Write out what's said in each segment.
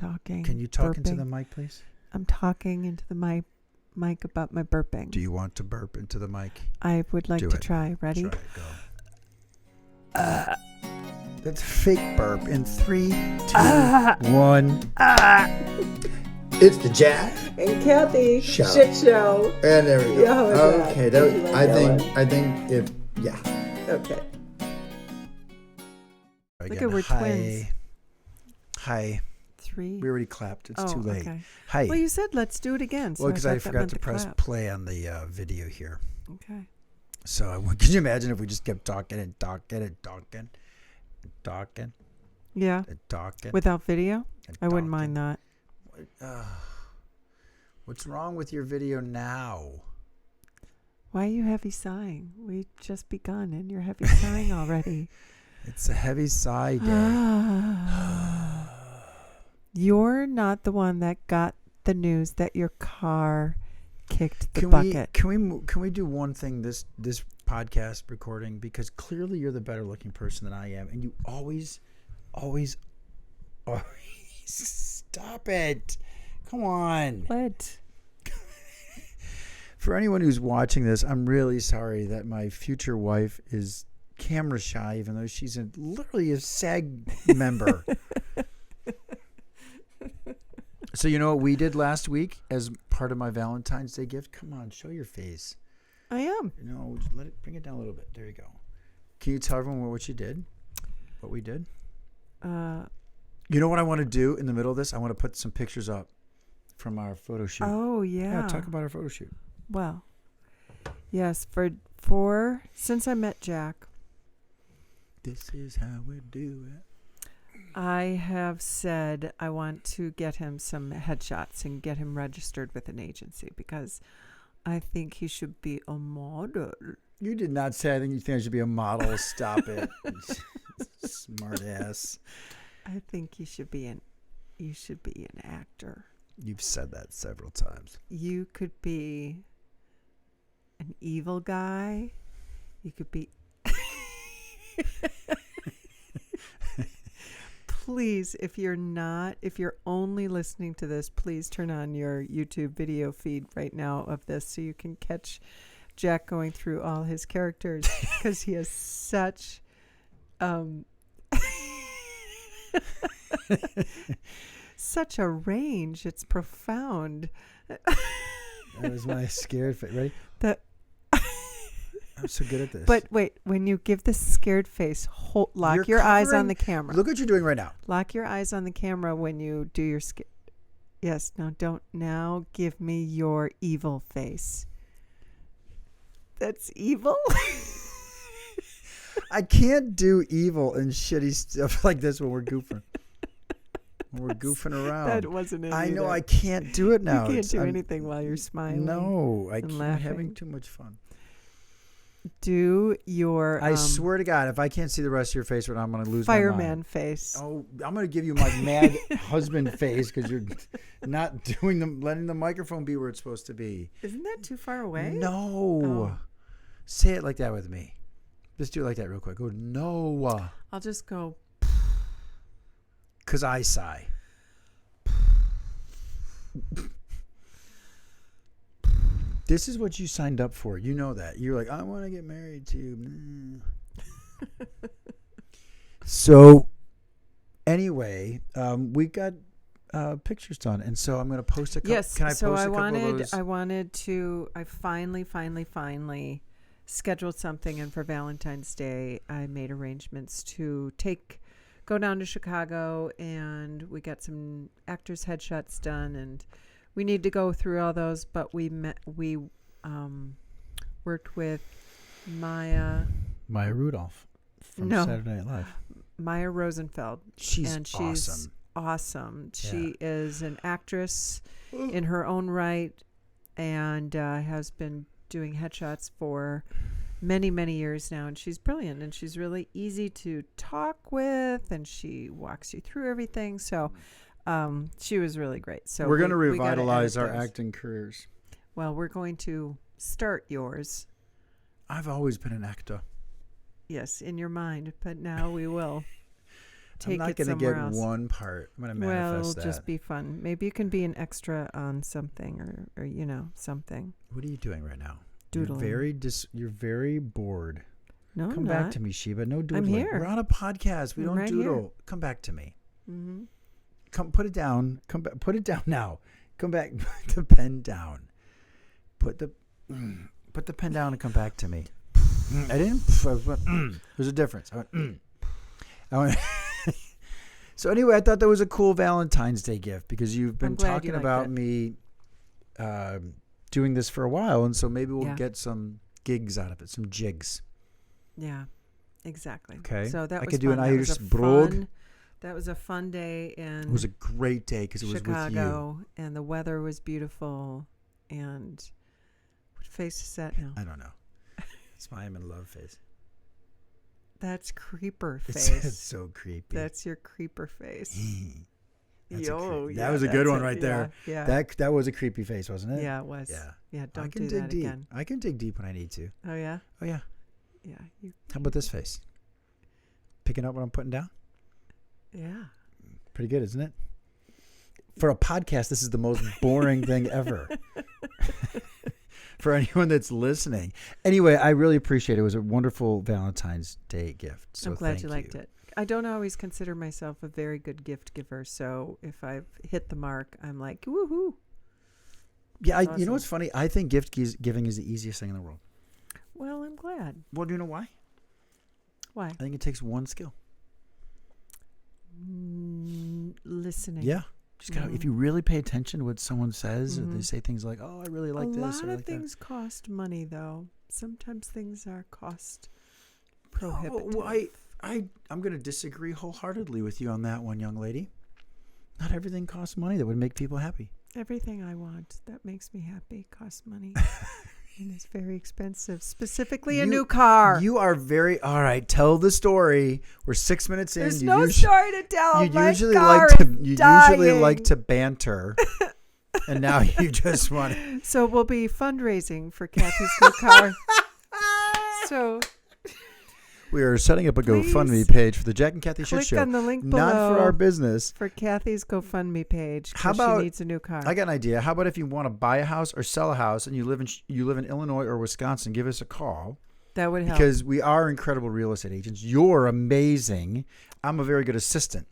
talking. Can you talk into burping. the mic, please? I'm talking into the mic about my burping. Do you want to burp into the mic? I would like to try. Ready? Try it, go. That's a fake burp. In 3, 2, 1. It's the Jack and Kathy show. Shit show. And there we go. Yeah, okay, I think if Okay. Again. Look at we're twins. Hi. 3. We already clapped. It's too late. Okay. Hi. Well, you said let's do it again. So Well, because I thought that forgot meant to press clap. play on the video here. Okay. So can you imagine if we just kept talking and talking and talking and talking Yeah. and talking? Without video? and I wouldn't talking? mind that. What's wrong with your video now? Why are you heavy sighing? We just begun and you're heavy sighing already. It's a heavy sigh day. You're not the one that got the news that your car kicked the bucket. Can we do one thing this podcast recording, because clearly you're the better looking person than I am, and you always stop it. Come on. What? For anyone who's watching this, I'm really sorry that my future wife is camera shy, even though she's literally a SAG member. So you know what we did last week as part of my Valentine's Day gift? Come on, show your face. I am. Just bring it down a little bit. There you go. Can you tell everyone what you did? What we did? You know what I want to do in the middle of this? I want to put some pictures up from our photo shoot. Oh, yeah. Yeah, talk about our photo shoot. Well, yes, for since I met Jack, This is how we do it. I have said I want to get him some headshots and get him registered with an agency because I think he should be a model. You did not say you think I should be a model. Stop it. Smart ass. I think you should be an actor. You've said that several times. You could be an evil guy. You could be Please, if you're only listening to this, please turn on your YouTube video feed right now of this so you can catch Jack going through all his characters because he has such such a range. It's profound. That was my scared face. Ready? I'm so good at this. But wait, when you give this scared face, lock your eyes on the camera. Look what you're doing right now. Lock your eyes on the camera when you do your Yes, now give me your evil face. That's evil? I can't do evil and shitty stuff like this when we're goofing. We're goofing around. That wasn't it. I know either. I can't do it now. You can't do anything while you're smiling. No, I and can't. laughing. Having too much fun. Do your I swear to God, if I can't see the rest of your face, I'm going to lose fireman my mind. face. Oh, I'm going to give you my mad husband face because you're not letting the microphone be where it's supposed to be. Isn't that too far away? No. Oh. Say it like that with me. Just do it like that real quick. Go, no. I'll just go. Because I sigh. This is what you signed up for. You know that. You're like, I want to get married to. So, anyway, we got pictures done, and so I'm going to post a couple. Yes. Can I so post I a couple wanted. of those? I finally scheduled something, and for Valentine's Day, I made arrangements to go down to Chicago, and we got some actors' headshots done, and we need to go through all those. But we worked with Maya Rudolph from Saturday Night Live. Maya Rosenfeld. She's awesome. Yeah. She is an actress in her own right, and has been doing headshots for many, many years now, and she's brilliant, and she's really easy to talk with, and she walks you through everything. So she was really great. So we're going to revitalize our acting careers. Well, we're going to start yours. I've always been an actor. Yes, in your mind, but now we will. take I'm not it going to somewhere get else. one part. I'm going to Well, manifest it'll that. just be fun. Maybe you can be an extra on something or something. What are you doing right now? Doodling. You're very bored. No, Come I'm back not. to me, Sheba. No doodling. I'm here. We're on a podcast. We I'm don't right doodle. here. Come back to me. Mm-hmm. Come, put it down. Come back. Put it down now. Come back. Put the pen down. Put the pen down and come back to me. I didn't. There's a difference. I went. So anyway, I thought that was a cool Valentine's Day gift because you've been talking about me doing this for a while, and so maybe we'll get some gigs out of it, some jigs. Yeah, exactly. Okay. So that I was could do fun. an Irish brogue. That was a fun day in It was a great day because it was with you. Chicago, and the weather was beautiful. And what face is that now? I don't know. It's my I'm in love face. That's creeper It's face. so creepy. That's your creeper face. That was a good one right there. Yeah. That was a creepy face, wasn't it? Yeah, it was. Yeah. Don't do that deep. again. I can dig deep when I need to. Oh yeah. Oh yeah. Yeah. How about this face? Picking up what I'm putting down? Yeah. Pretty good, isn't it? For a podcast, this is the most boring thing ever. For anyone that's listening. Anyway, I really appreciate it. It was a wonderful Valentine's Day gift. So I'm glad you liked it. I don't always consider myself a very good gift giver, so if I've hit the mark, I'm like, woohoo. Yeah, Awesome. You know what's funny? I think giving is the easiest thing in the world. Well, I'm glad. Well, do you know why? Why? I think it takes one skill. Listening. Yeah. Just gotta, if you really pay attention to what someone says, or they say things like, "Oh, I really like this." A lot of like things cost money, though. Sometimes things are cost prohibitive. Oh, I'm going to disagree wholeheartedly with you on that one, young lady. Not everything costs money that would make people happy. Everything I want that makes me happy costs money. And it's very expensive. Specifically a new car. You are very... All right, tell the story. We're 6 minutes in. There's no story to tell. You My usually car like to. is You dying. usually like to banter, and now you just want to. So we'll be fundraising for Kathy's new car. So we are setting up a please GoFundMe page for the Jack and Kathy Shit click Show. on the link below. Not for our business. For Kathy's GoFundMe page. How about she needs a new car? I got an idea. How about if you want to buy a house or sell a house, and you live in Illinois or Wisconsin, give us a call. That would help. Because we are incredible real estate agents. You're amazing. I'm a very good assistant.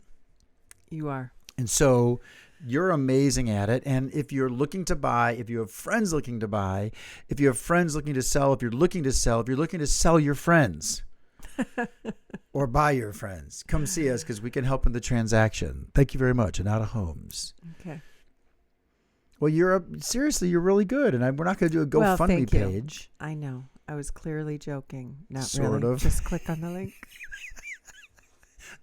You are. And so you're amazing at it. And if you're looking to buy, if you have friends looking to buy, if you have friends looking to sell, if you're looking to sell your friends or buy your friends, come see us because we can help in the transaction. Thank you very much. Anata Homes. Okay. Well, seriously, you're really good. And we're not going to do a GoFundMe page. I know. I was clearly joking. Not Sort really. of. Just click on the link.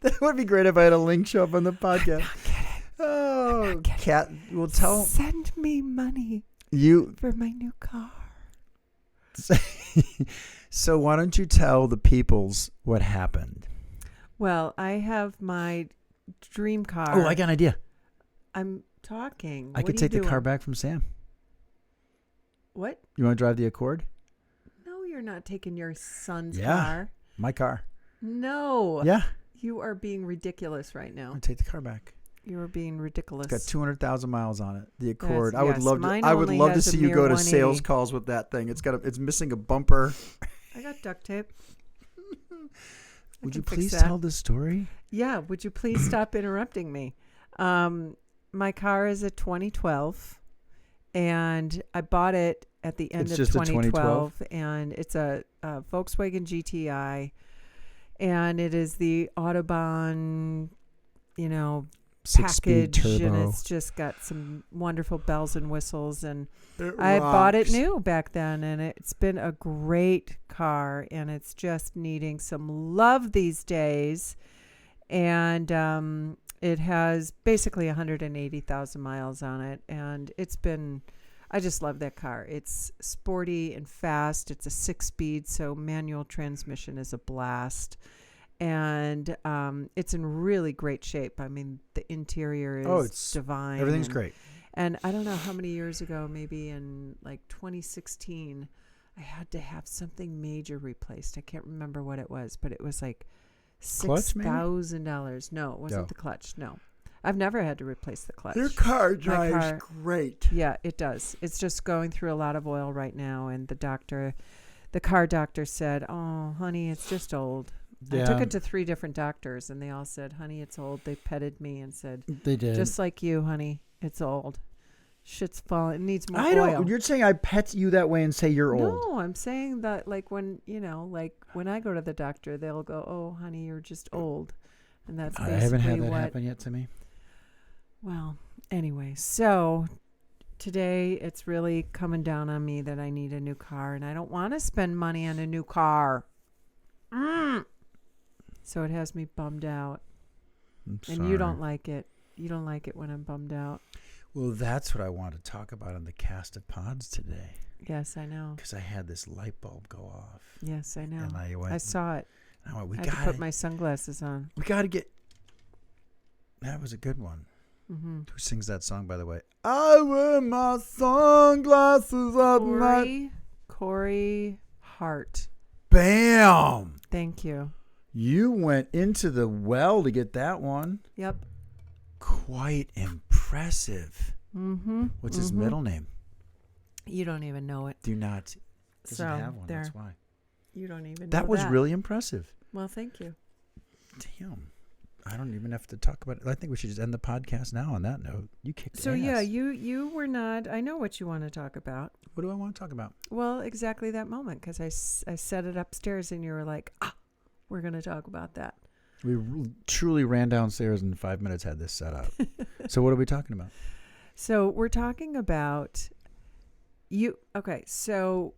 That would be great if I had a link show up on the podcast. Not kidding. Oh, Kat, we'll tell Send me money you. for my new car. So why don't you tell the peoples what happened? Well, I have my dream car. Oh, I got an idea. I'm talking. I could take the car back from Sam. What? You want to drive the Accord? No, you're not taking your son's Yeah. car. My car. No. Yeah. You are being ridiculous right now. I'll take the got back. You are being ridiculous. It's got 200,000 miles on it. The Accord. Yes, I would love to. mine I would only love to has a see you mere go to 180. sales calls with that thing. It's missing a bumper. I got duct tape. Would you can fix please that. tell the story? Yeah. Would you please stop interrupting me? My car is a 2012, and I bought it at the end It's of just a 2012, and it's a Volkswagen GTI, and it is the Autobahn, 6-speed package, and turbo. it's just got some wonderful bells and whistles, and It I bought it rocks. new back then, and it's been a great car, and it's just needing some love these days. And it has basically 180,000 miles on it, and I just love that car. It's sporty and fast. It's a 6-speed, so manual transmission is a blast. And it's in really great shape. I mean, the interior is it's divine. Everything's great. And I don't know how many years ago, maybe in like 2016, I had to have something major replaced. I can't remember what it was, but it was like Clutch, maybe? $6,000. No, it wasn't No. the clutch. No. I've never had to replace the clutch. Your car My drives car- great. Yeah, it does. It's just going through a lot of oil right now. And the car doctor said, "Oh, honey, it's just old." Yeah, I took it to 3 different doctors, and they all said, "Honey, it's old." They petted me and said, they did. "Just like you, honey, it's old. Shit's falling. It needs more I oil." don't. You're saying I pet you that way and say you're old. No, I'm saying that like when I go to the doctor, they'll go, "Oh, honey, you're just old," and that's I basically haven't had that what. happen yet to me. Well, anyway, so today it's really coming down on me that I need a new car, and I don't want to spend money on a new car. So it has me bummed out, and you don't like it. You don't like it when I'm bummed out. Well, that's what I want to talk about on the cast of pods today. Yes, I know. Because I had this light bulb go off. Yes, I know. And I went. I saw it. I went, I had to put my sunglasses on. We got to get. That was a good one. Mm-hmm. Who sings that song, by the way? I wear my sunglasses at night. Corey Hart. Bam! Thank you. You went into the well to get that one. Yep. Quite impressive. Mm-hmm. What's his middle name? You don't even know it. Do not. Doesn't So, have one. there. That's why. You don't even know That was really impressive. Well, thank you. Damn. I don't even have to talk about it. I think we should just end the podcast now on that note. You kicked So ass. yeah, you were not. I know what you want to talk about. What do I want to talk about? Well, exactly that moment, because I set it upstairs and you were like, we're going to talk about that. We truly ran downstairs in 5 minutes, had this set up. So what are we talking about? So we're talking about you. Okay, so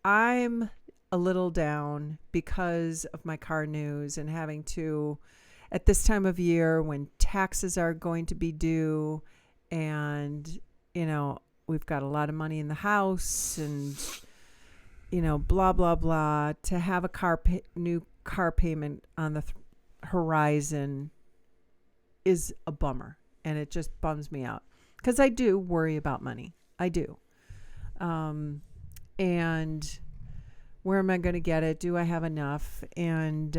I'm a little down because of my car news and having to, at this time of year when taxes are going to be due and, we've got a lot of money in the house and, blah, blah, blah, to have a new car payment on the horizon is a bummer. And it just bums me out because I do worry about money. I do. And where am I going to get it? Do I have enough? And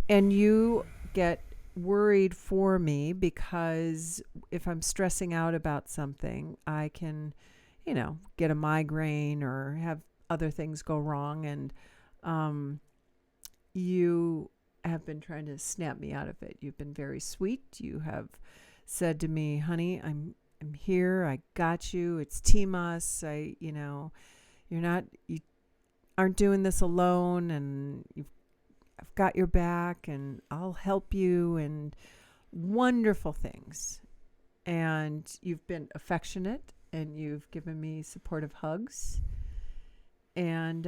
you get worried for me because if I'm stressing out about something, I can, get a migraine or have other things go wrong. And you have been trying to snap me out of it. You've been very sweet. You have said to me, honey, I'm here. I got you. It's Team Us. You aren't doing this alone, and I've got your back, and I'll help you, and wonderful things. And you've been affectionate, and you've given me supportive hugs. And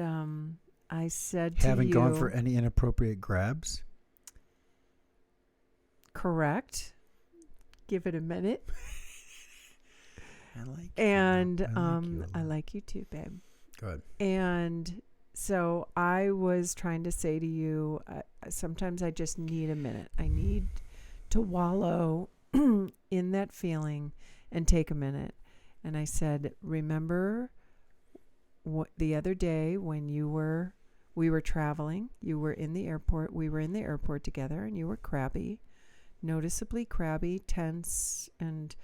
I said to you, haven't gone for any inappropriate grabs? Correct. Give it a minute. I like And you. I like you too, babe. Go ahead. And so I was trying to say to you, sometimes I just need a minute. I need to wallow in that feeling and take a minute. And I said, remember the other day when we were traveling, you were in the airport, we were in the airport together, and you were crabby, noticeably crabby, tense, and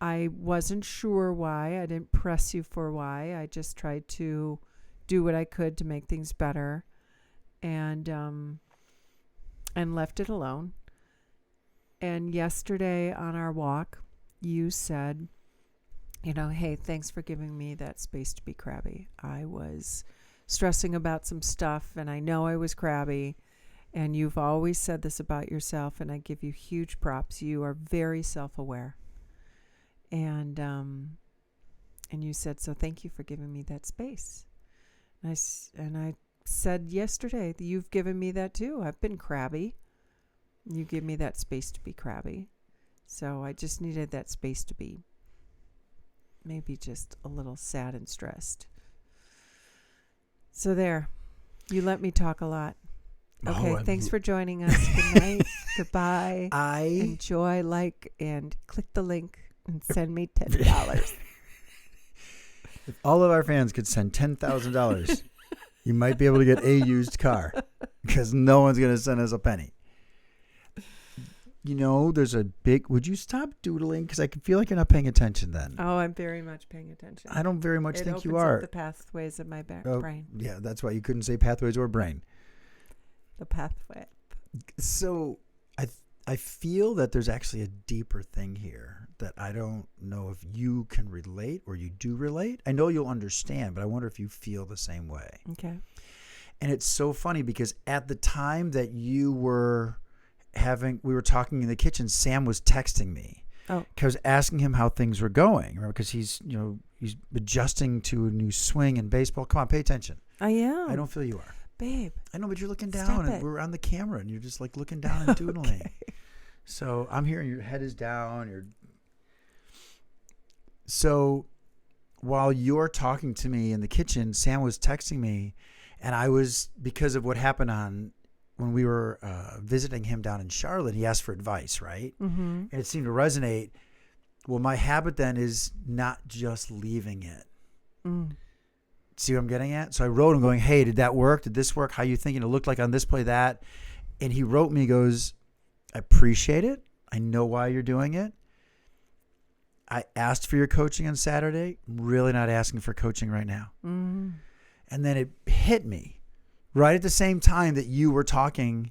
I wasn't sure why. I didn't press you for why. I just tried to do what I could to make things better, and left it alone. And yesterday on our walk, you said, hey, thanks for giving me that space to be crabby. I was stressing about some stuff, and I know I was crabby, and you've always said this about yourself, and I give you huge props. You are very self-aware. And you said, so thank you for giving me that space. And I said yesterday that you've given me that too. I've been crabby. You give me that space to be crabby. So I just needed that space to be maybe just a little sad and stressed. So there. You let me talk a lot. Okay, thanks for joining us. Good night. Goodbye. Enjoy, and click the link and send me $10. If all of our fans could send $10,000 You might be able to get a used car because no one's going to send us a penny. There's a big... Would you stop doodling? Because I can feel like you're not paying attention then. Oh, I'm very much paying attention. I don't very much think you opens are. up the pathways of my brain. Yeah, that's why you couldn't say pathways or brain. The pathway. So I feel that there's actually a deeper thing here that I don't know if you can relate or you do relate. I know you'll understand, but I wonder if you feel the same way. Okay. And it's so funny because at the time that we were talking in the kitchen, Sam was texting me. Oh. I was asking him how things were going. Remember, because he's adjusting to a new swing in baseball. Come on, pay attention. I am. I don't feel you are. Babe. I know, but you're looking down Stop and it. we're on the camera and you're just like looking down and doodling. Okay. So I'm hearing your head is down. So while you're talking to me in the kitchen, Sam was texting me, and I was, because of what happened when we were visiting him down in Charlotte, he asked for advice, right? Mm-hmm. And it seemed to resonate. Well, my habit then is not just leaving it. Mm. See what I'm getting at? So I wrote him going, hey, did that work? Did this work? How you thinking? It looked like on this play that. And he wrote me, goes, I appreciate it. I know why you're doing it. I asked for your coaching on Saturday. I'm really not asking for coaching right now. Mm. And then it hit me right at the same time that you were talking.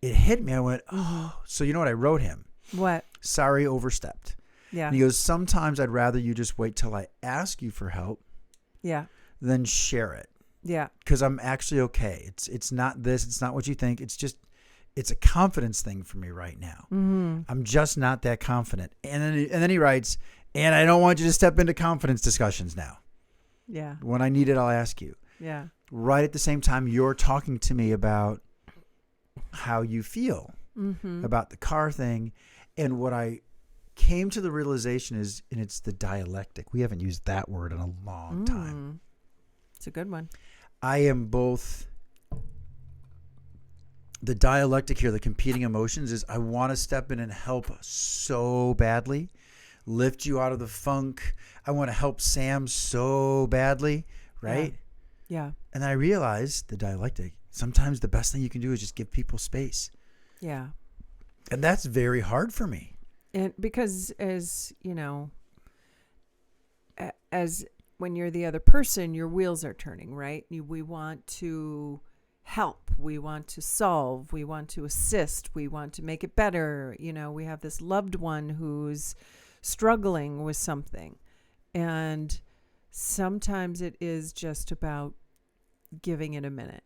It hit me. I went, oh. So you know what I wrote him? What? Sorry, overstepped. Yeah. And he goes, sometimes I'd rather you just wait till I ask you for help. Yeah. Then share it. Yeah. Because I'm actually okay. It's not this. It's not what you think. It's a confidence thing for me right now. Mm-hmm. I'm just not that confident. And then he writes, and I don't want you to step into confidence discussions now. Yeah. When I need it, I'll ask you. Yeah. Right at the same time, you're talking to me about how you feel about the car thing. And what I came to the realization is, and it's the dialectic. We haven't used that word in a long time. It's a good one. I am both... The dialectic here, the competing emotions, is I want to step in and help so badly, lift you out of the funk. I want to help Sam so badly, right? Yeah. And then I realized the dialectic, sometimes the best thing you can do is just give people space. Yeah. And that's very hard for me. And because as when you're the other person, your wheels are turning, right? We want to help. We want to solve. We want to assist. We want to make it better. We have this loved one who's struggling with something. And sometimes it is just about giving it a minute.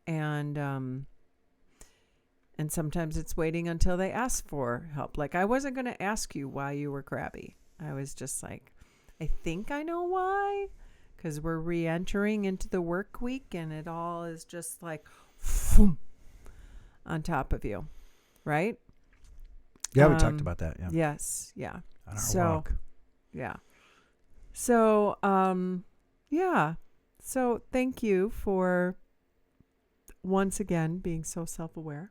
And sometimes it's waiting until they ask for help. Like, I wasn't going to ask you why you were crabby. I was just like, I think I know why. Because we're re-entering into the work week and it all is just like on top of you, right? Yeah, we talked about that. Yeah. Yes. Yeah. On our walk. Yeah. So, yeah. So thank you for once again being so self-aware.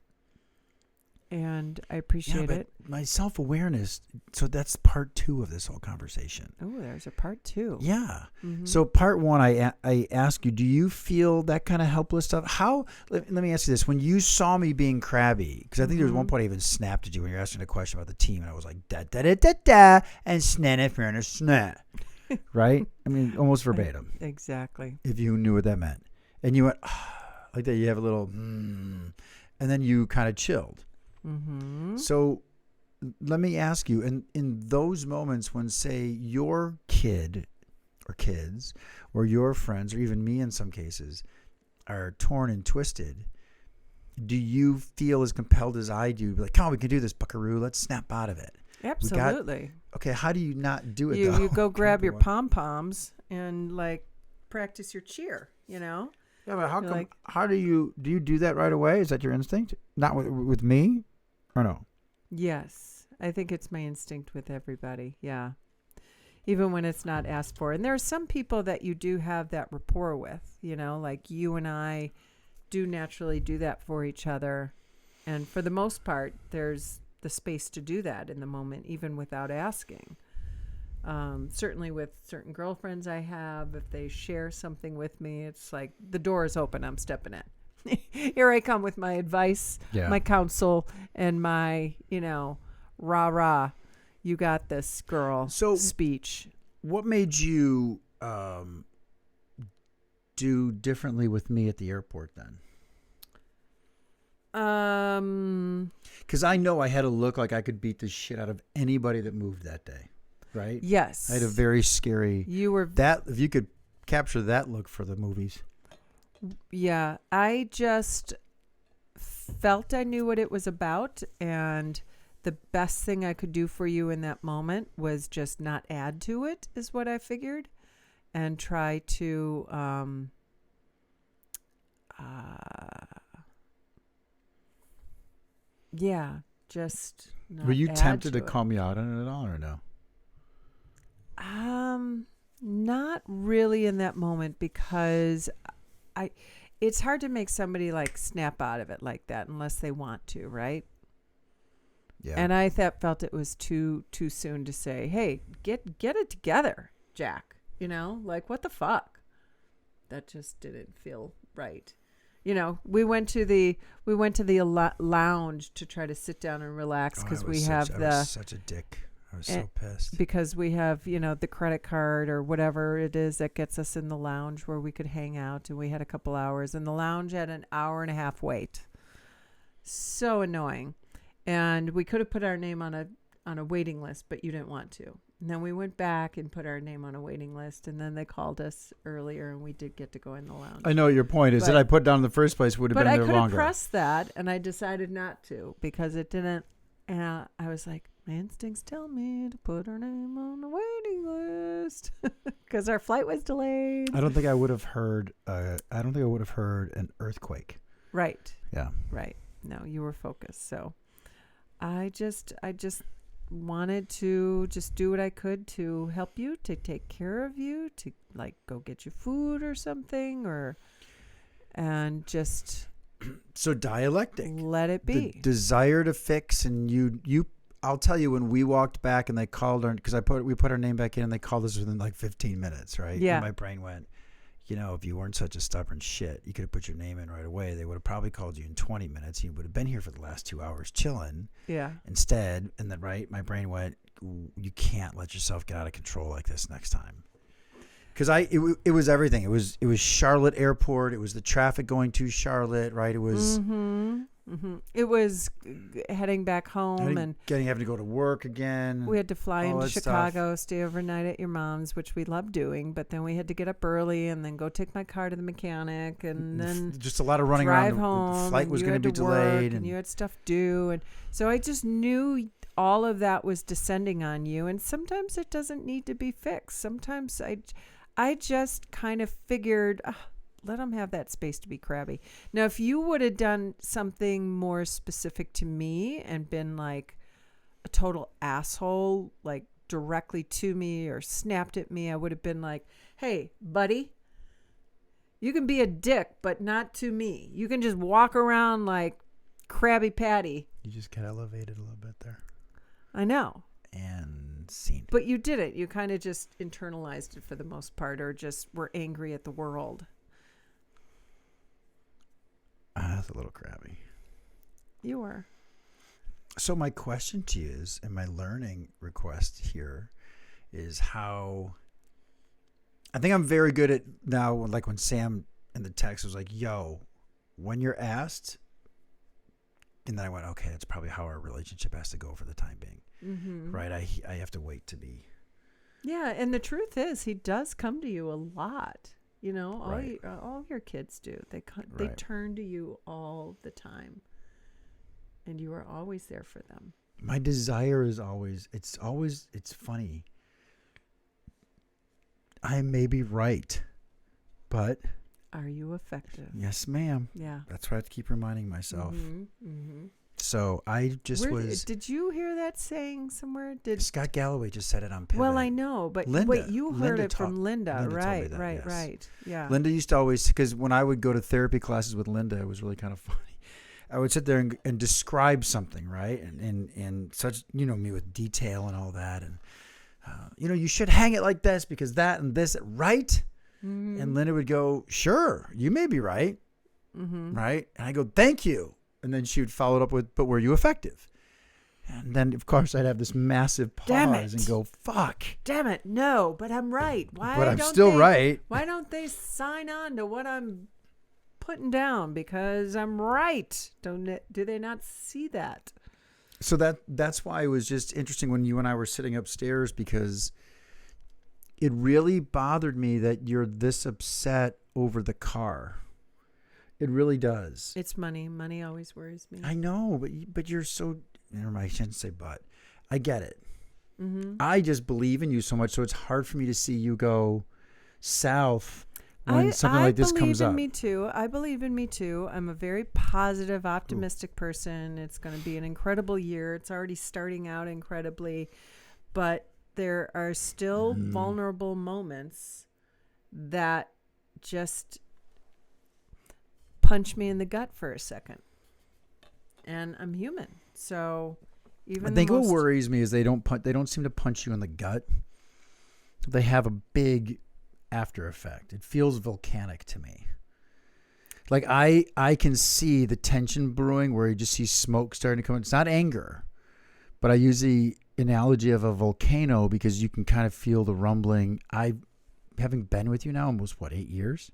And I appreciate it. My self-awareness, so that's part 2 of this whole conversation. Oh, there's a part 2. Yeah. Mm-hmm. So part 1, I ask you, do you feel that kind of helpless stuff? How, let me ask you this. When you saw me being crabby, because I think there was one point I even snapped at you when you were asking a question about the team, and I was like, da-da-da-da-da, and snah, right? I mean, almost verbatim. Exactly. If you knew what that meant. And you went, like that, you have a little, and then you kind of chilled. Mm-hmm. So let me ask you, in those moments when, say, your kid or kids or your friends or even me in some cases are torn and twisted, do you feel as compelled as I do? Be like, come on, we can do this, buckaroo. Let's snap out of it. Absolutely. Okay, how do you not do it, though? You go grab your one. pom-poms and, like, practice your cheer, Yeah, but how come? Like, how do you do that right away? Is that your instinct? Not with me, or no? Yes, I think it's my instinct with everybody. Yeah, even when it's not asked for. And there are some people that you do have that rapport with. Like you and I do naturally do that for each other, and for the most part, there's the space to do that in the moment, even without asking. Certainly with certain girlfriends I have, if they share something with me, it's like the door is open. I'm stepping in. Here I come with my advice, my counsel, and my, rah rah. You got this, girl. Speech. What made you do differently with me at the airport then? Because I know I had to look like I could beat the shit out of anybody that moved that day, right? Yes. I had a very scary. You were that. If you could capture that look for the movies. Yeah, I just felt I knew what it was about, and the best thing I could do for you in that moment was just not add to it, is what I figured, and try to just not Were you add tempted to it. call me out on it at all or no? Not really in that moment, because it's hard to make somebody like snap out of it like that unless they want to, right? Yeah. And I felt it was too soon to say, "Hey, get it together, Jack." Like, what the fuck? That just didn't feel right. We went to the lounge to try to sit down and relax, because I was such a dick. I was so pissed. Because we have, the credit card or whatever it is that gets us in the lounge where we could hang out, and we had a couple hours, and the lounge had an hour and a half wait. So annoying. And we could have put our name on a waiting list, but you didn't want to. And then we went back and put our name on a waiting list, and then they called us earlier, and we did get to go in the lounge. I know what your point is. That I put down in the first place would have been there longer. But I could have pressed that, and I decided not to, because it didn't. And I was like, my instincts tell me to put our name on the waiting list, because our flight was delayed. I don't think I would have heard. An earthquake. Right. Yeah. Right. No, you were focused. So I just wanted to just do what I could to help you, to take care of you, to like go get you food or something, and just so dialectic. Let it be. The desire to fix, and you. I'll tell you, when we walked back and they called her, because we put our name back in and they called us within like 15 minutes, right? Yeah. And my brain went, if you weren't such a stubborn shit, you could have put your name in right away. They would have probably called you in 20 minutes. You would have been here for the last 2 hours chilling. Yeah. Instead, and then my brain went, you can't let yourself get out of control like this next time. Because it was everything. It was Charlotte Airport. It was the traffic going to Charlotte, right? It was. Mm-hmm. It was heading back home and having to go to work again. We had to fly into Chicago, stay overnight at your mom's, which we love doing. But then we had to get up early and then go take my car to the mechanic, and then just a lot of running drive around. home. The flight was going to be delayed, and you had stuff due, and so I just knew all of that was descending on you. And sometimes it doesn't need to be fixed. Sometimes I just kind of figured, let them have that space to be crabby. Now, if you would have done something more specific to me and been like a total asshole, like directly to me, or snapped at me, I would have been like, hey, buddy, you can be a dick, but not to me. You can just walk around like Krabby Patty. You just got elevated a little bit there. I know. And scene. But you did it. You kind of just internalized it for the most part, or just were angry at the world. That's a little crabby. You were. So my question to you is, and my learning request here is how, I think I'm very good at now, like when Sam in the text was like, yo, when you're asked, and then I went, okay, that's probably how our relationship has to go for the time being. Mm-hmm. Right? I have to wait to be. Yeah, and the truth is, he does come to you a lot. All your kids do. They turn to you all the time, and you are always there for them. My desire is always, it's funny. I may be right, but are you effective? Yes, ma'am. Yeah. That's what I have to keep reminding myself. Mm-hmm. Mm-hmm. So I just Did you hear that saying somewhere? Scott Galloway just said it on Pivot. Well, I know, but wait, you heard it from Linda, right? Yes. Right. Yeah. Linda used to always, because when I would go to therapy classes with Linda, it was really kind of funny. I would sit there and describe something, right? And such, me with detail and all that. And You should hang it like this because that and this, right? Mm-hmm. And Linda would go, sure, you may be right. Mm-hmm. Right? And I go, thank you. And then she would follow it up with, but were you effective? And then, of course, I'd have this massive pause and go, fuck. Damn it. No, but I'm right. Why But I'm don't still they, right. Why don't they sign on to what I'm putting down? Because I'm right. Do they not see that? So that's why it was just interesting when you and I were sitting upstairs, because it really bothered me that you're this upset over the car. It really does. It's money. Money always worries me. I know, but you're so... Never mind, I shouldn't say but. I get it. Mm-hmm. I just believe in you so much, so it's hard for me to see you go south when something like this comes up. I believe in me too. I'm a very positive, optimistic person. It's going to be an incredible year. It's already starting out incredibly, but there are still vulnerable moments that just punch me in the gut for a second. And I'm human. So even I think what worries me is they don't seem to punch you in the gut. They have a big after effect. It feels volcanic to me. Like I can see the tension brewing where you just see smoke starting to come. It's not anger, but I use the analogy of a volcano because you can kind of feel the rumbling. Having been with you now almost 8 years.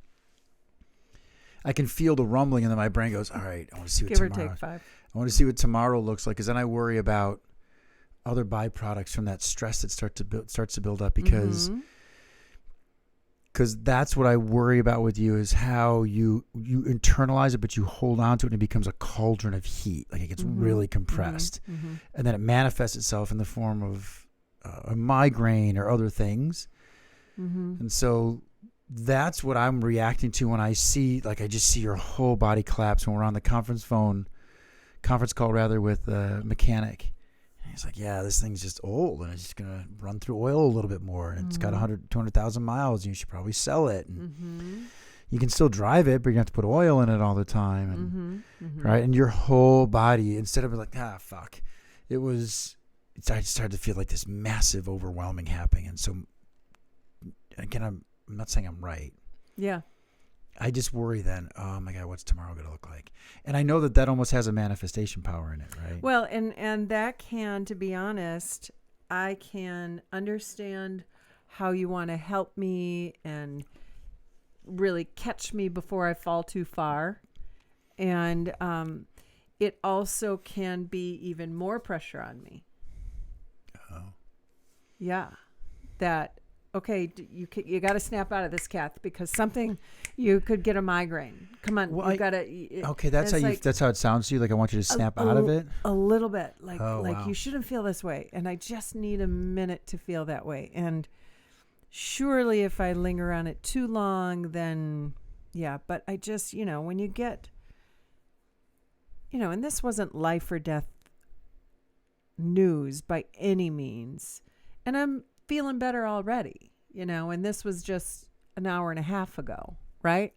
I can feel the rumbling, and then my brain goes, all right, I want to see what give tomorrow. or take 5. I want to see what tomorrow looks like, because then I worry about other byproducts from that stress that starts to build up, because that's what I worry about with you, is how you internalize it, but you hold on to it, and it becomes a cauldron of heat. Like it gets really compressed, and then it manifests itself in the form of a migraine or other things. And so that's what I'm reacting to when I see, like, I just see your whole body collapse when we're on the conference call with a mechanic. And he's like, yeah, this thing's just old and it's just going to run through oil a little bit more. And it's got 200,000 miles. And you should probably sell it. And you can still drive it, but you have to put oil in it all the time. And, right. And your whole body, instead of like, fuck, I started to feel like this massive, overwhelming happening. And so, again, I'm not saying I'm right. Yeah. I just worry then, oh my God, what's tomorrow going to look like? And I know that almost has a manifestation power in it, right? Well, and that can, to be honest, I can understand how you want to help me and really catch me before I fall too far. And it also can be even more pressure on me. Oh. Yeah. That... Okay, you got to snap out of this, Kath, because you could get a migraine. Come on, you got to. Okay, that's how it sounds to you. Like I want you to snap out of it. A little bit, like wow. You shouldn't feel this way, and I just need a minute to feel that way. And surely, if I linger on it too long, then yeah. But I just, when you get, and this wasn't life or death news by any means, and I'm feeling better already, and this was just an hour and a half ago, right?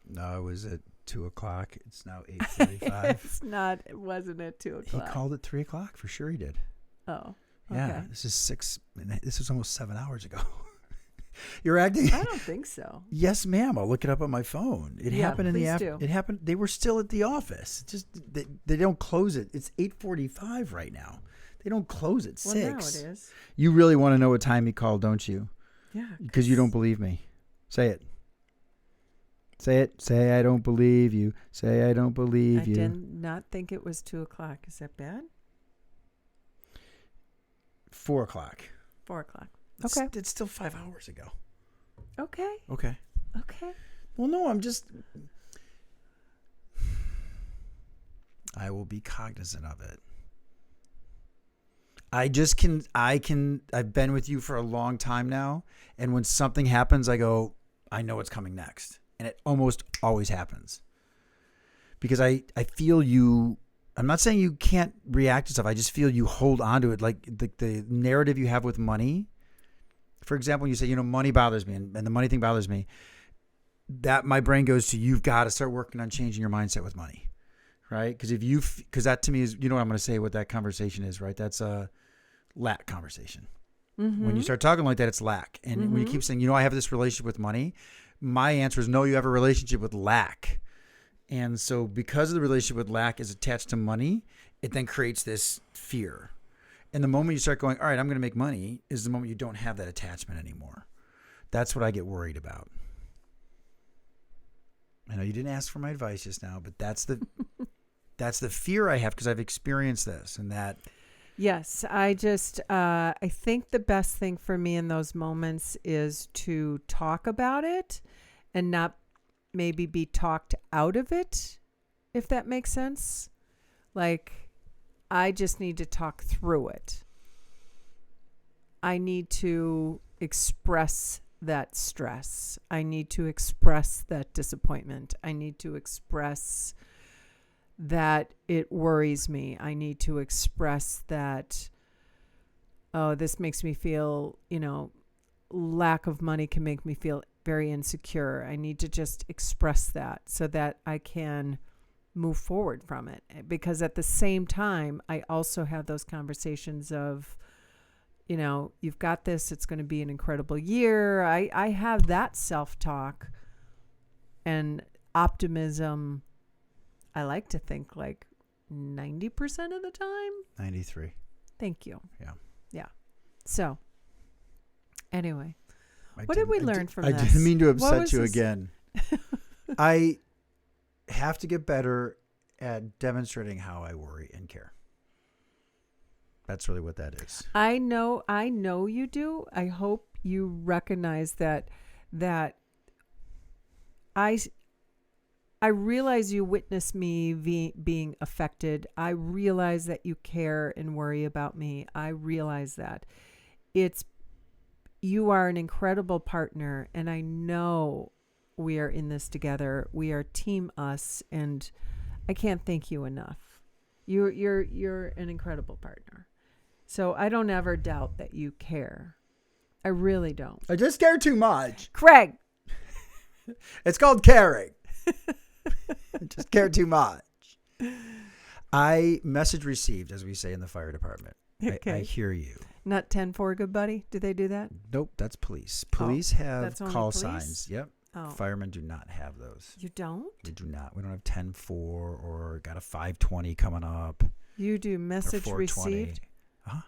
No, it was at 2:00. It's now 8:45. It wasn't at 2:00. He called it 3:00 for sure. He did. Oh, okay. Yeah. This is 6. This was almost 7 hours ago. You're acting. I don't think so. Yes, ma'am. I'll look it up on my phone. It happened in the afternoon. It happened. They were still at the office. Just they don't close it. It's 8:45 right now. They don't close at 6. Well, now it is. You really want to know what time he called, don't you? Yeah. Because you don't believe me. Say it. Say it. Say I don't believe you. Say I don't believe you. I did not think it was 2:00. Is that bad? 4:00. 4:00. Okay. It's still 5 hours ago. Okay. Okay. Okay. Well, no, I will be cognizant of it. I've been with you for a long time now. And when something happens, I go, I know what's coming next. And it almost always happens. Because I feel you, I'm not saying you can't react to stuff. I just feel you hold on to it. Like the narrative you have with money. For example, you say, money bothers me and the money thing bothers me. That my brain goes to, you've got to start working on changing your mindset with money. Right? Because that to me is, what I'm going to say, what that conversation is, right? That's a lack conversation. When you start talking like that, it's lack. And when you keep saying, I have this relationship with money, my answer is no, you have a relationship with lack. And so because of the relationship with lack is attached to money, it then creates this fear. And the moment you start going, all right, I'm going to make money, is the moment you don't have that attachment anymore. That's what I get worried about. I know you didn't ask for my advice just now, but that's the fear I have because I've experienced this and that. Yes, I think the best thing for me in those moments is to talk about it and not maybe be talked out of it, if that makes sense. Like, I just need to talk through it. I need to express that stress. I need to express that disappointment. I need to express that it worries me. I need to express that, this makes me feel, lack of money can make me feel very insecure. I need to just express that so that I can move forward from it. Because at the same time, I also have those conversations of, you've got this, it's going to be an incredible year. I have that self-talk and optimism. I like to think like 90% of the time. 93. Thank you. Yeah. Yeah. So, anyway, what did we learn from this? I didn't mean to upset you this? again. I have to get better at demonstrating how I worry and care. That's really what that is. I know you do. I hope you recognize that I realize you witness me being affected. I realize that you care and worry about me. I realize that. You are an incredible partner, and I know we are in this together. We are Team Us, and I can't thank you enough. You're an incredible partner. So I don't ever doubt that you care. I really don't. I just care too much. Craig. It's called caring. I just care too much. Message received, as we say in the fire department. Okay. I hear you. Not 10-4, good buddy? Do they do that? Nope, that's police. Police have call police? signs. Yep. Oh. Firemen do not have those. You don't? We do not. We don't have 10-4 or got a 520 coming up. You do message received? Huh?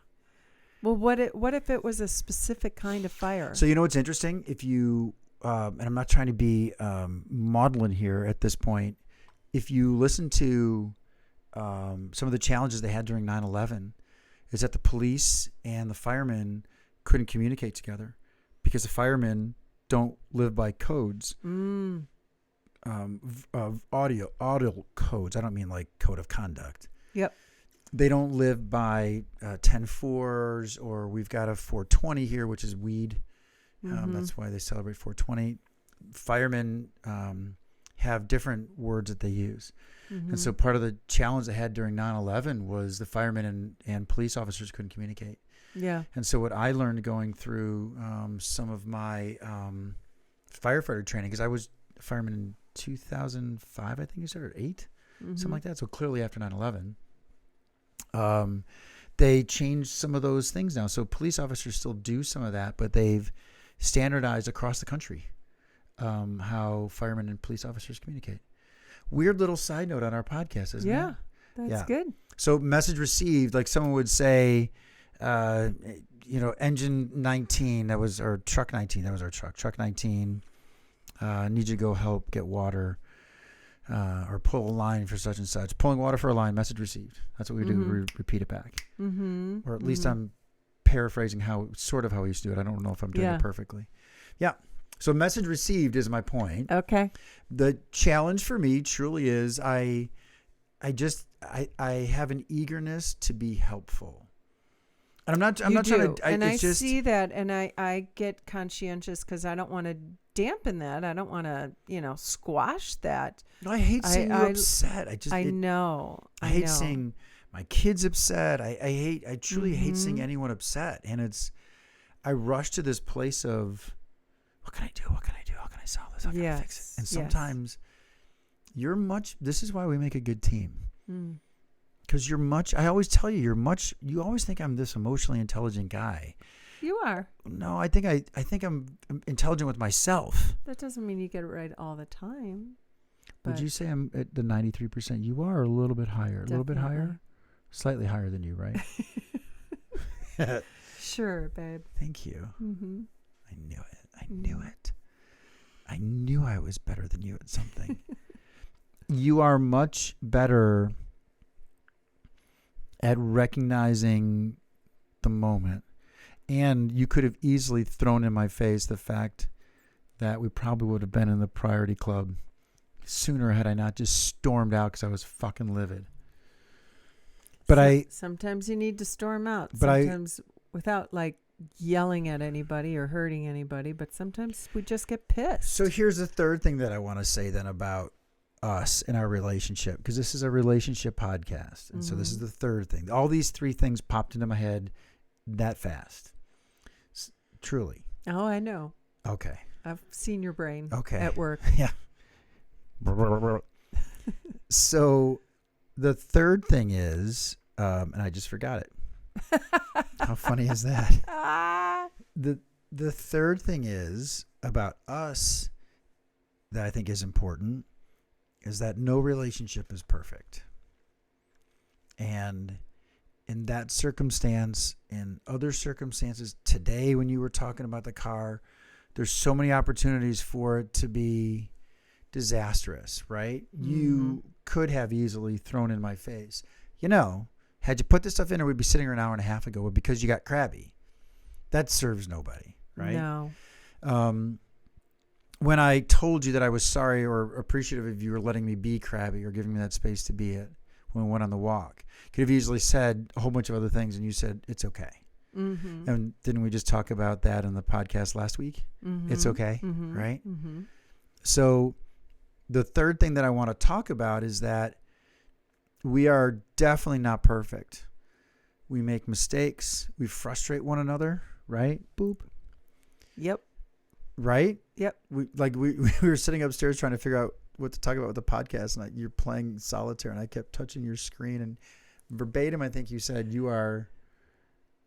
Well, what if it was a specific kind of fire? So you know what's interesting? If you, and I'm not trying to be maudlin here at this point, if you listen to some of the challenges they had during 9/11, is that the police and the firemen couldn't communicate together because the firemen don't live by codes, of audio codes. I don't mean like code of conduct. Yep. They don't live by 10-4s, or we've got a 420 here, which is weed. That's why they celebrate 420. Firemen have different words that they use. And so part of the challenge they had during 9/11 was the firemen and police officers couldn't communicate. Yeah. And so what I learned going through some of my firefighter training, because I was a fireman in 2005, I think you said, or 8, something like that. So clearly after 9/11. They changed some of those things now. So police officers still do some of that, but they've standardized across the country how firemen and police officers communicate. Weird little side note on our podcast, isn't it? Yeah, that's good. So message received, like someone would say, engine 19, or truck 19, that was our truck. Truck 19, need you to go help get water. Or pull a line for such and such. Pulling water for a line, message received. That's what we do. We repeat it back. Or at least I'm paraphrasing how we used to do it. I don't know if I'm doing it perfectly. Yeah. So message received is my point. Okay. The challenge for me truly is I have an eagerness to be helpful. And I'm not trying to. I see that, and I get conscientious because I don't want to dampen that. I don't want to, squash that. No, I hate seeing you upset. I know. I hate seeing my kids upset. I truly hate seeing anyone upset. And I rush to this place of, what can I do? What can I do? How can I solve this? How can I fix it? And sometimes this is why we make a good team. Because I always tell you, you always think I'm this emotionally intelligent guy. You are. No, I think I'm intelligent with myself. That doesn't mean you get it right all the time. Would you say I'm at the 93% you are, or a little bit higher? A little bit higher? Slightly higher than you, right? Sure, babe. Thank you. Mm-hmm. I knew it. I knew it. I knew I was better than you at something. You are much better at recognizing the moment. And you could have easily thrown in my face the fact that we probably would have been in the Priority Club sooner had I not just stormed out because I was fucking livid. But sometimes you need to storm out. But sometimes without like yelling at anybody or hurting anybody, but sometimes we just get pissed. So here's the third thing that I want to say then about us and our relationship, because this is a relationship podcast. And so this is the third thing. All these three things popped into my head that fast. Truly. Oh, I know. Okay. I've seen your brain at work. Yeah. So the third thing is, and I just forgot it. How funny is that? The third thing is about us that I think is important is that no relationship is perfect. And in that circumstance, in other circumstances, today when you were talking about the car, there's so many opportunities for it to be disastrous, right? Mm-hmm. You could have easily thrown in my face, had you put this stuff in, or we'd be sitting here an hour and a half ago, but because you got crabby. That serves nobody, right? No. When I told you that I was sorry or appreciative of you for letting me be crabby or giving me that space to be it when we went on the walk, could have easily said a whole bunch of other things, and you said, it's okay. Mm-hmm. And didn't we just talk about that in the podcast last week? Mm-hmm. It's okay, right? Mm-hmm. So the third thing that I want to talk about is that we are definitely not perfect. We make mistakes. We frustrate one another, right? Boop. Yep. Right? Yep. We were sitting upstairs trying to figure out what to talk about with the podcast, and you're playing solitaire, and I kept touching your screen, and verbatim, I think you said you are.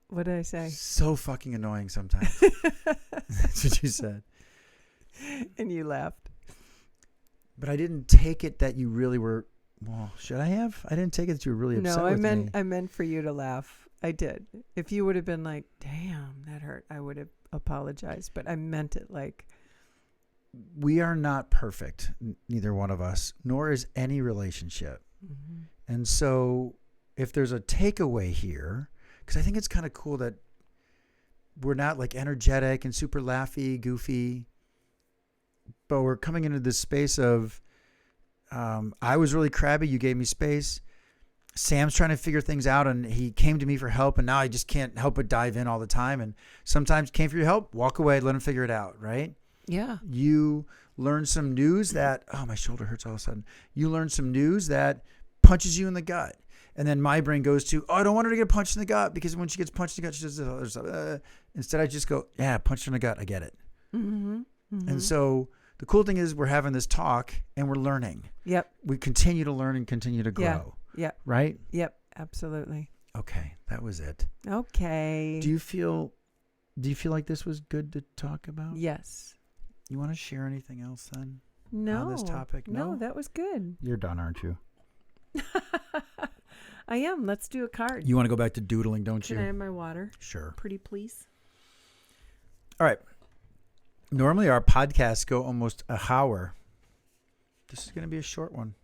What did I say? So fucking annoying sometimes. That's what you said. And you laughed. But I didn't take it that you really were. Well, should I have? I didn't take it that you were really upset with me. I meant for you to laugh. I did. If you would have been like, damn, that hurt, I would have apologized. But I meant it like. We are not perfect, neither one of us, nor is any relationship. Mm-hmm. And so if there's a takeaway here, because I think it's kind of cool that we're not like energetic and super laughy, goofy, but we're coming into this space of, I was really crabby. You gave me space. Sam's trying to figure things out, and he came to me for help, and now I just can't help but dive in all the time. And sometimes came for your help, walk away, let him figure it out, right? Yeah. You learn some news that, my shoulder hurts all of a sudden. You learn some news that punches you in the gut. And then my brain goes to, I don't want her to get punched in the gut, because when she gets punched in the gut, she does this other stuff. Instead, I just go, yeah, punched her in the gut. I get it. Mm-hmm. Mm-hmm. And so the cool thing is we're having this talk and we're learning. Yep. We continue to learn and continue to grow. Yeah. Right? Yep. Absolutely. Okay. That was it. Okay. Do you feel like this was good to talk about? Yes. You want to share anything else then? No. On this topic? No, that was good. You're done, aren't you? I am. Let's do a card. You want to go back to doodling, don't you? Can I have my water? Sure. Pretty please. All right. Normally our podcasts go almost an hour. This is going to be a short one.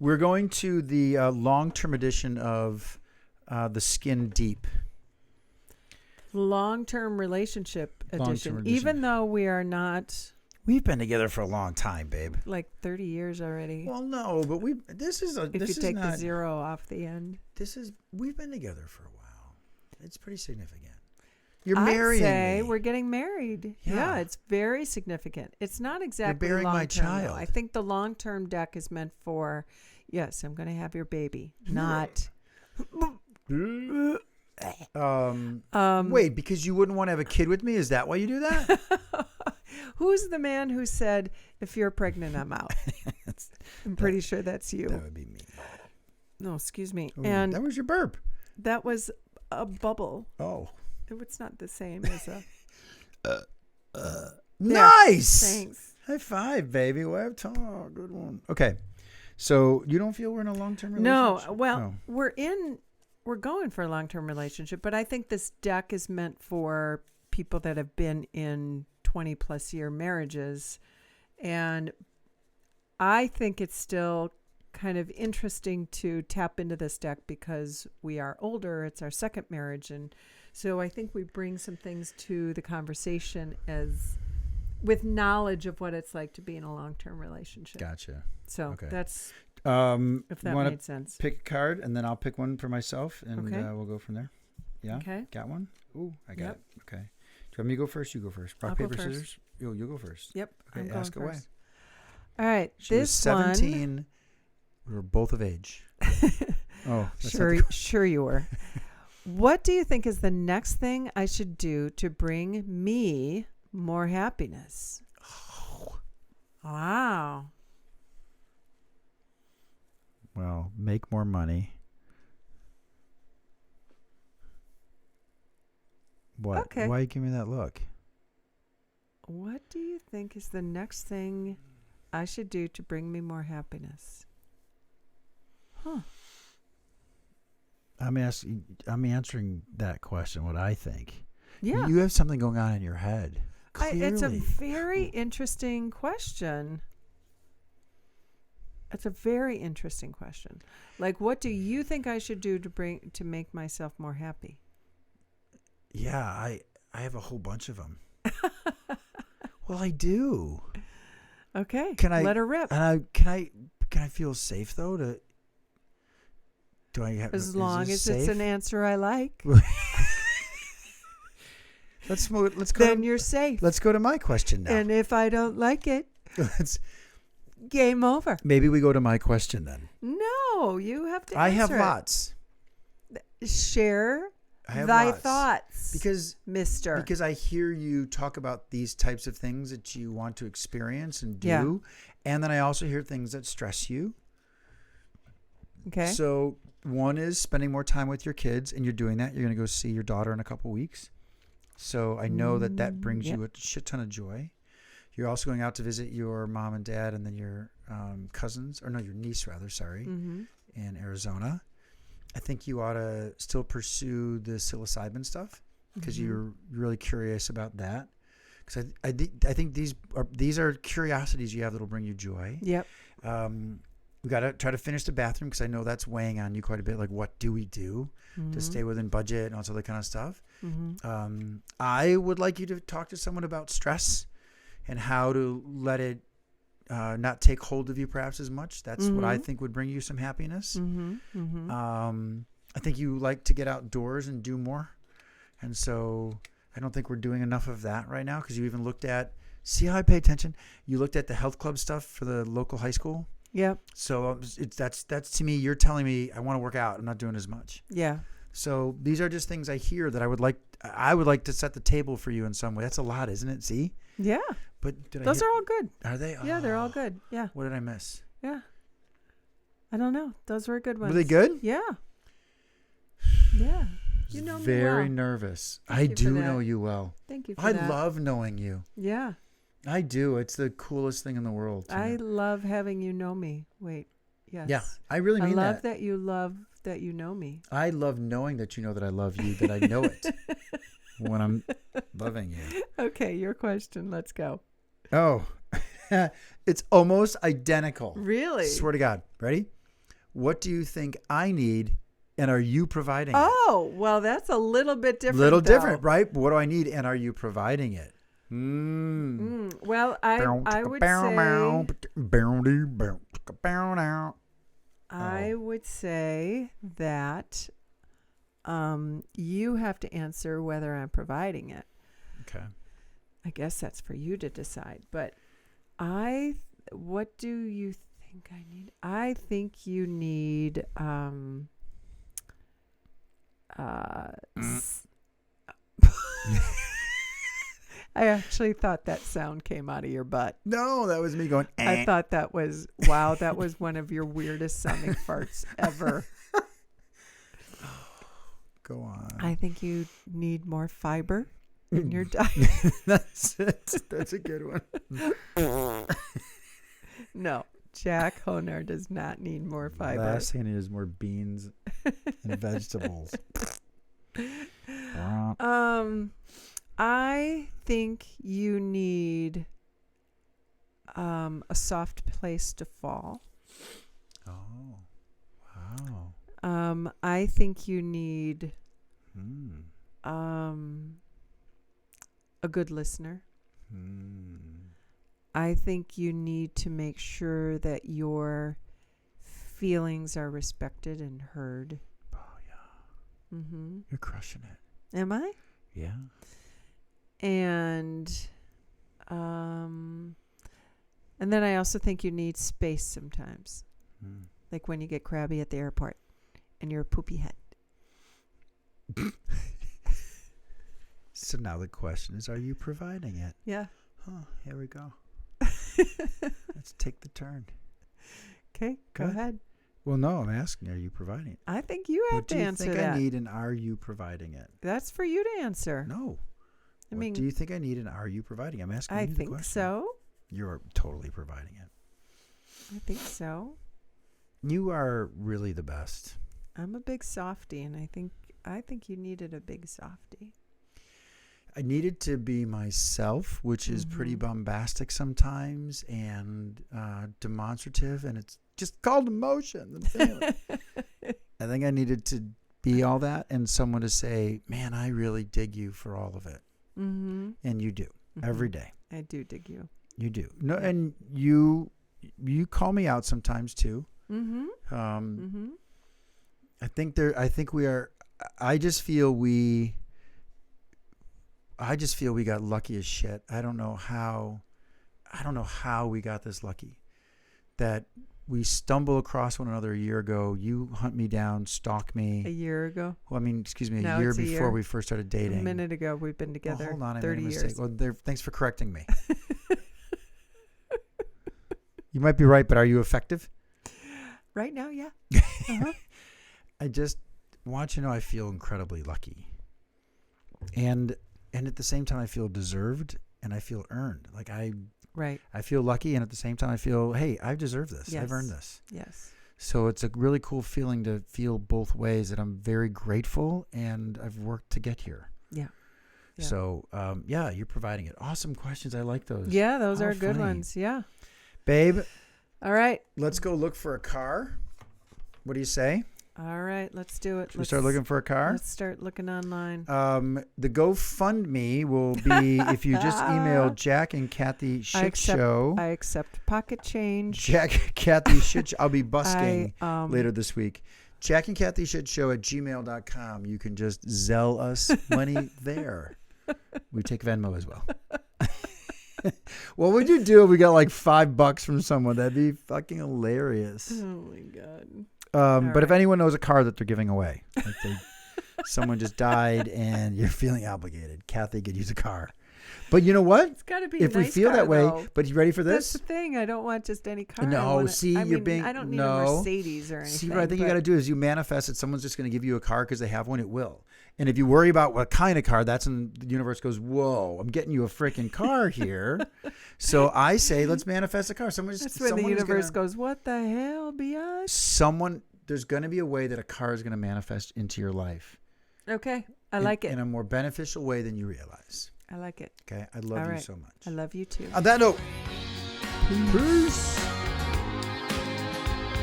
We're going to the long-term edition of The Skin Deep. Long-term relationship edition. Even though we are not... We've been together for a long time, babe. Like 30 years already. Well, no, but if you take the zero off the end. We've been together for a while. It's pretty significant. You're marrying me. We're getting married. Yeah, it's very significant. It's not exactly You're bearing my child. Though. I think the long-term deck is meant for, yes, I'm going to have your baby, not... Wait, because you wouldn't want to have a kid with me? Is that why you do that? Who's the man who said, if you're pregnant, I'm out? I'm pretty sure that's you. That would be me. No, excuse me. Ooh, and that was your burp. That was a bubble. Oh. It's not the same as a. Nice. Thanks. High five, baby. Web talk. Good one. Okay. So you don't feel we're in a long-term relationship? No. Well, we're going for a long-term relationship, but I think this deck is meant for people that have been in 20 plus year marriages. And I think it's still kind of interesting to tap into this deck because we are older. It's our second marriage. And so I think we bring some things to the conversation as with knowledge of what it's like to be in a long-term relationship. Gotcha. So Okay. that's, if that made sense. Pick a card, and then I'll pick one for myself, and Okay. we'll go from there. Yeah? Okay. Got one? Ooh, I got Yep. it. Okay. Do you want me to go first? You go first. Rock, I'll go paper, first. scissors? You'll go first. Yep. Okay, I'm going ask away. first. All right. She was this 17. one. We were both of age. Oh, that's Sure you were. What do you think is the next thing I should do to bring me more happiness? Oh. Wow. Well, make more money. What? Okay. Why you give me that look? What do you think is the next thing I should do to bring me more happiness? Huh. I'm answering that question. What I think. Yeah. You have something going on in your head. It's a Clearly. very interesting question. It's a very interesting question. Like, what do you think I should do to make myself more happy? Yeah, I have a whole bunch of them. Well, I do. Okay. Can I let her rip? And can I feel safe though? Do I have As long as safe? it's an answer I like. Let's go. Then you're safe. Let's go to my question now. And if I don't like it, game over. Maybe we go to my question then. No, you have to I answer have it. lots. Share I have thy lots. thoughts, mister. Because I hear you talk about these types of things that you want to experience and do. Yeah. And then I also hear things that stress you. Okay. So one is spending more time with your kids, and you're doing that. You're going to go see your daughter in a couple weeks. So I know that brings you a shit ton of joy. You're also going out to visit your mom and dad, and then your cousins, or no, your niece rather, sorry, in Arizona. I think you ought to still pursue the psilocybin stuff because you're really curious about that. Because I think these are curiosities you have that'll bring you joy. Yep. We got to try to finish the bathroom because I know that's weighing on you quite a bit. Like, what do we do to stay within budget and all that other kind of stuff? I would like you to talk to someone about stress and how to let it not take hold of you perhaps as much. That's what I think would bring you some happiness. I think you like to get outdoors and do more. And so I don't think we're doing enough of that right now because you even looked at, see how I pay attention? You looked at the health club stuff for the local high school. Yep. So that's to me, you're telling me I want to work out. I'm not doing as much. Yeah. So these are just things I hear that I would like to set the table for you in some way. That's a lot, isn't it? See? Yeah. But those are all good. Are they? Yeah, they're all good. Yeah. What did I miss? Yeah. I don't know. Those were good ones. Were they good? Yeah. Yeah. You know me Very well. nervous. Thank I you for do that. know you well. Thank you for I that. love knowing you. Yeah. I do. It's the coolest thing in the world. I love having you know me. Wait. Yes. Yeah, I really mean I love that you know me. I love knowing that you know that I love you, that I know it when I'm loving you. Okay, your question. Let's go. Oh, it's almost identical. Really? Swear to God. Ready? What do you think I need, and are you providing it? Oh, well, that's a little bit different. Little though. different, right? What do I need, and are you providing it? Well, I would say that you have to answer whether I'm providing it. Okay. I guess that's for you to decide. But what do you think I need? I think you need I actually thought that sound came out of your butt. No, that was me going. I thought that was, wow, that was one of your weirdest sounding farts ever. Go on. I think you need more fiber in your diet. That's it. That's a good one. No, Jack Honar does not need more fiber. Last thing I need is more beans and vegetables. I think you need a soft place to fall. Oh, wow. I think you need a good listener. I think you need to make sure that your feelings are respected and heard. Oh, yeah. Mm-hmm. You're crushing it. Am I? Yeah. And then I also think you need space sometimes. Like when you get crabby at the airport and you're a poopy head. So now the question is, are you providing it? Yeah. Oh, here we go. Let's take the turn. Okay, go ahead. Well, no, I'm asking, are you providing it? I think you have to answer that. What do you think I need, and are you providing it? That's for you to answer. No. I What mean, do you think I need, and are you providing? I'm asking I you the think question. so. You're totally providing it. I think so. You are really the best. I'm a big softie, and I think you needed a big softie. I needed to be myself, which is pretty bombastic sometimes and demonstrative, and it's just called emotion. I think I needed to be all that, and someone to say, man, I really dig you for all of it. Mm-hmm. And you do every day. I do dig you. You do. No, and you call me out sometimes too. I think we are. I just feel we got lucky as shit. I don't know how we got this lucky. That we stumble across one another a year ago. You hunt me down, stalk me. A year ago? Well, I mean, excuse me, No, a year it's a before year. we first started dating. A minute ago, we've been together. Hold on, I 30 made a years. mistake. Well, thanks for correcting me. You might be right, but are you effective? Right now, yeah. I just want you to know I feel incredibly lucky. And at the same time I feel deserved and I feel earned. Like I feel lucky, and at the same time I feel, hey, I deserve this. Yes. I've earned this. Yes. So it's a really cool feeling to feel both ways, that I'm very grateful and I've worked to get here. Yeah. So, you're providing it. Awesome questions. I like those. Yeah, those How are good funny. ones. Yeah. Babe, All right. let's go look for a car. What do you say? All right. Let's do it. Should we start looking for a car? Let's start looking online. The GoFundMe will be if you just email Jack and Kathy Shit Show. I accept pocket change. Jack, Kathy Shit Show. I'll be busking later this week. Jack and Kathy Shit Show at gmail.com. You can just Zelle us money there. We take Venmo as well. What would you do if we got like $5 from someone? That'd be fucking hilarious. Oh my God. But if anyone knows a car that they're giving away, like someone just died and you're feeling obligated, Kathy could use a car. But you know what? It's got to be if a we nice feel car, that way. though. But you ready for That's this? the thing. I don't want just any car. No, I don't need a Mercedes or anything. See, what I think you got to do is you manifest that someone's just going to give you a car because they have one. It will. And if you worry about what kind of car, that's when the universe goes, whoa, I'm getting you a freaking car here. So I say, let's manifest a car. That's when the universe goes, what the hell, biatch? There's going to be a way that a car is going to manifest into your life. Okay. I like it. In a more beneficial way than you realize. I like it. Okay. I love you so much. I love you too. On that note, peace.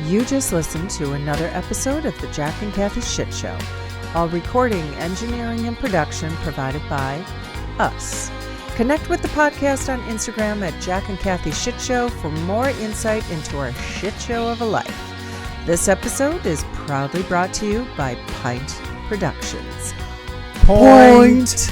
You just listened to another episode of the Jack and Kathy Shit Show. All recording, engineering, and production provided by us. Connect with the podcast on Instagram at Jack and Kathy Shit Show for more insight into our shit show of a life. This episode is proudly brought to you by Pint Productions. Point.